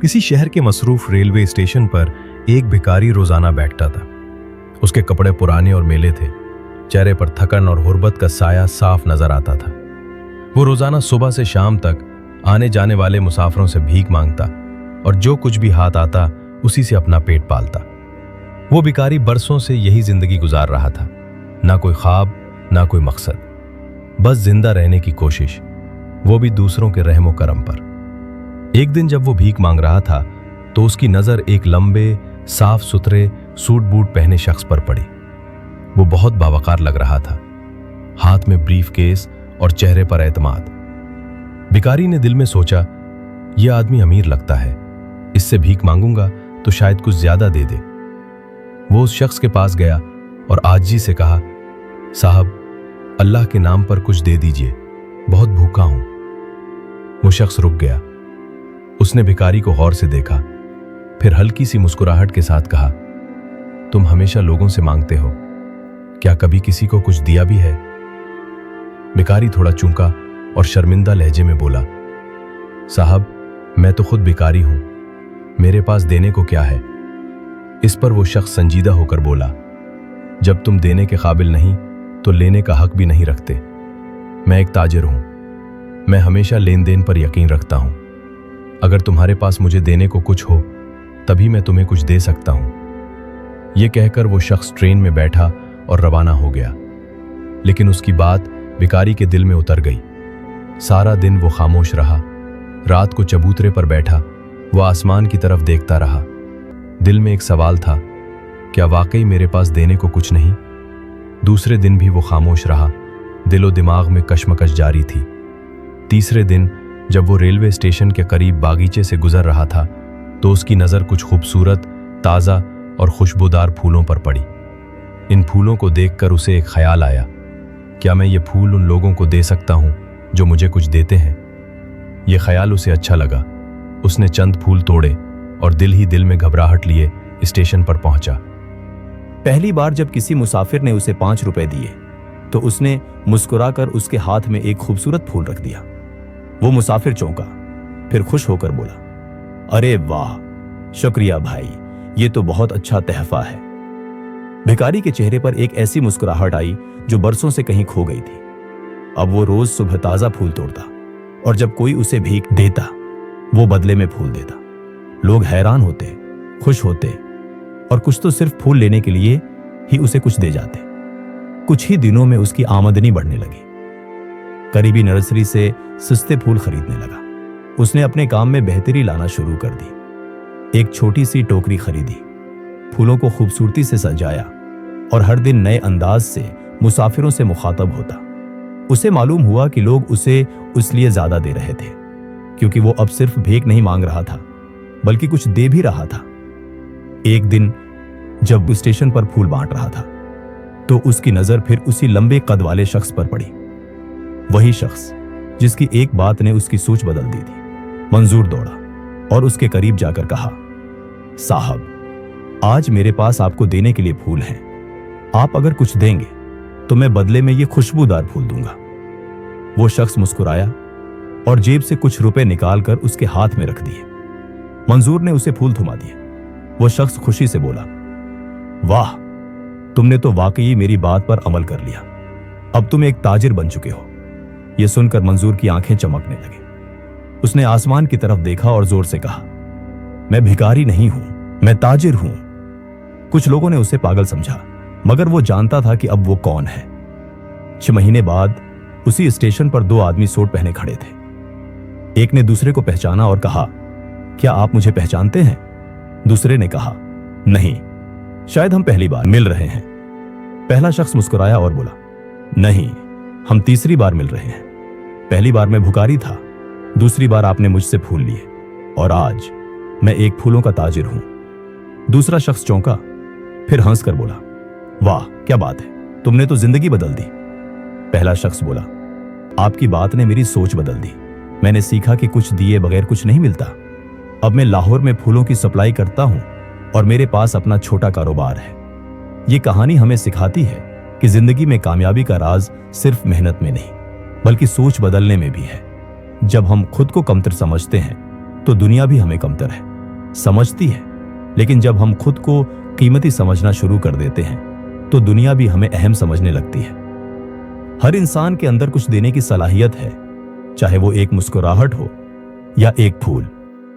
किसी शहर के मसरूफ रेलवे स्टेशन पर एक भिखारी रोजाना बैठता था। उसके कपड़े पुराने और मैले थे, चेहरे पर थकन और गुर्बत का साया साफ नजर आता था। वो रोजाना सुबह से शाम तक आने जाने वाले मुसाफिरों से भीख मांगता और जो कुछ भी हाथ आता उसी से अपना पेट पालता। वो भिखारी बरसों से यही जिंदगी गुजार रहा था, ना कोई ख्वाब ना कोई मकसद, बस जिंदा रहने की कोशिश, वो भी दूसरों के रहमो करम पर। एक दिन जब वो भीख मांग रहा था तो उसकी नजर एक लंबे साफ सुथरे सूट बूट पहने शख्स पर पड़ी। वो बहुत बावकार लग रहा था, हाथ में ब्रीफ केस और चेहरे पर एतमाद। भिखारी ने दिल में सोचा, यह आदमी अमीर लगता है, इससे भीख मांगूंगा तो शायद कुछ ज्यादा दे दे। वो उस शख्स के पास गया और आजिज़ी से कहा, साहब अल्लाह के नाम पर कुछ दे दीजिए, बहुत भूखा हूं। वो शख्स रुक गया। उसने भिखारी को गौर से देखा, फिर हल्की सी मुस्कुराहट के साथ कहा, तुम हमेशा लोगों से मांगते हो, क्या कभी किसी को कुछ दिया भी है? भिखारी थोड़ा चूका और शर्मिंदा लहजे में बोला, साहब मैं तो खुद भिखारी हूं, मेरे पास देने को क्या है? इस पर वो शख्स संजीदा होकर बोला, जब तुम देने के काबिल नहीं तो लेने का हक भी नहीं रखते। मैं एक ताजिर हूं, मैं हमेशा लेन देन पर यकीन रखता हूं। अगर तुम्हारे पास मुझे देने को कुछ हो तभी मैं तुम्हें कुछ दे सकता हूं। यह कहकर वो शख्स ट्रेन में बैठा और रवाना हो गया। लेकिन उसकी बात भिखारी के दिल में उतर गई। सारा दिन वो खामोश रहा। रात को चबूतरे पर बैठा वो आसमान की तरफ देखता रहा। दिल में एक सवाल था, क्या वाकई मेरे पास देने को कुछ नहीं? दूसरे दिन भी वो खामोश रहा। दिलो दिमाग में कशमकश जारी थी। तीसरे दिन जब वो रेलवे स्टेशन के करीब बागीचे से गुजर रहा था तो उसकी नज़र कुछ खूबसूरत, ताज़ा और खुशबूदार फूलों पर पड़ी। इन फूलों को देखकर उसे एक ख्याल आया, क्या मैं ये फूल उन लोगों को दे सकता हूँ जो मुझे कुछ देते हैं? ये ख्याल उसे अच्छा लगा। उसने चंद फूल तोड़े और दिल ही दिल में घबराहट लिए स्टेशन पर पहुंचा। पहली बार जब किसी मुसाफिर ने उसे 5 रुपए दिए तो उसने मुस्कुराकर उसके हाथ में एक खूबसूरत फूल रख दिया। वो मुसाफिर चौंका, फिर खुश होकर बोला, अरे वाह, शुक्रिया भाई, ये तो बहुत अच्छा तहफा है। भिखारी के चेहरे पर एक ऐसी मुस्कुराहट आई जो बरसों से कहीं खो गई थी। अब वो रोज सुबह ताजा फूल तोड़ता और जब कोई उसे भीख देता वो बदले में फूल देता। लोग हैरान होते, खुश होते और कुछ तो सिर्फ फूल लेने के लिए ही उसे कुछ दे जाते। कुछ ही दिनों में उसकी आमदनी बढ़ने लगी। करीबी नर्सरी से सस्ते फूल खरीदने लगा। उसने अपने काम में बेहतरी लाना शुरू कर दी। एक छोटी सी टोकरी खरीदी, फूलों को खूबसूरती से सजाया और हर दिन नए अंदाज से मुसाफिरों से मुखातब होता। उसे मालूम हुआ कि लोग उसे इसलिए ज्यादा दे रहे थे क्योंकि वो अब सिर्फ भीख नहीं मांग रहा था बल्कि कुछ दे भी रहा था। एक दिन जब स्टेशन पर फूल बांट रहा था तो उसकी नजर फिर उसी लंबे कद वाले शख्स पर पड़ी। वही शख्स जिसकी एक बात ने उसकी सोच बदल दी थी। मंजूर दौड़ा और उसके करीब जाकर कहा, साहब आज मेरे पास आपको देने के लिए फूल हैं। आप अगर कुछ देंगे तो मैं बदले में ये खुशबूदार फूल दूंगा। वो शख्स मुस्कुराया और जेब से कुछ रुपए निकालकर उसके हाथ में रख दिए। मंजूर ने उसे फूल थमा दिए। वो शख्स खुशी से बोला, वाह, तुमने तो वाकई मेरी बात पर अमल कर लिया। अब तुम एक ताजिर बन चुके हो। यह सुनकर मंजूर की आंखें चमकने लगी। उसने आसमान की तरफ देखा और जोर से कहा, मैं भिखारी नहीं हूं, मैं ताजिर हूं। कुछ लोगों ने उसे पागल समझा मगर वो जानता था कि अब वो कौन है। 6 महीने बाद उसी स्टेशन पर 2 आदमी सूट पहने खड़े थे। एक ने दूसरे को पहचाना और कहा, क्या आप मुझे पहचानते हैं? दूसरे ने कहा, नहीं, शायद हम पहली बार मिल रहे हैं। पहला शख्स मुस्कुराया और बोला, नहीं, हम तीसरी बार मिल रहे हैं। पहली बार मैं भिखारी था, दूसरी बार आपने मुझसे फूल लिए और आज मैं एक फूलों का ताजिर हूं। दूसरा शख्स चौंका, फिर हंसकर बोला, वाह क्या बात है, तुमने तो जिंदगी बदल दी। पहला शख्स बोला, आपकी बात ने मेरी सोच बदल दी। मैंने सीखा कि कुछ दिए बगैर कुछ नहीं मिलता। अब मैं लाहौर में फूलों की सप्लाई करता हूं और मेरे पास अपना छोटा कारोबार है। ये कहानी हमें सिखाती है कि जिंदगी में कामयाबी का राज सिर्फ मेहनत में नहीं बल्कि सोच बदलने में भी है। जब हम खुद को कमतर समझते हैं तो दुनिया भी हमें कमतर है। समझती है, लेकिन जब हम खुद को कीमती समझना शुरू कर देते हैं तो दुनिया भी हमें अहम समझने लगती है। हर इंसान के अंदर कुछ देने की सलाहियत है, चाहे वो एक मुस्कुराहट हो या एक फूल।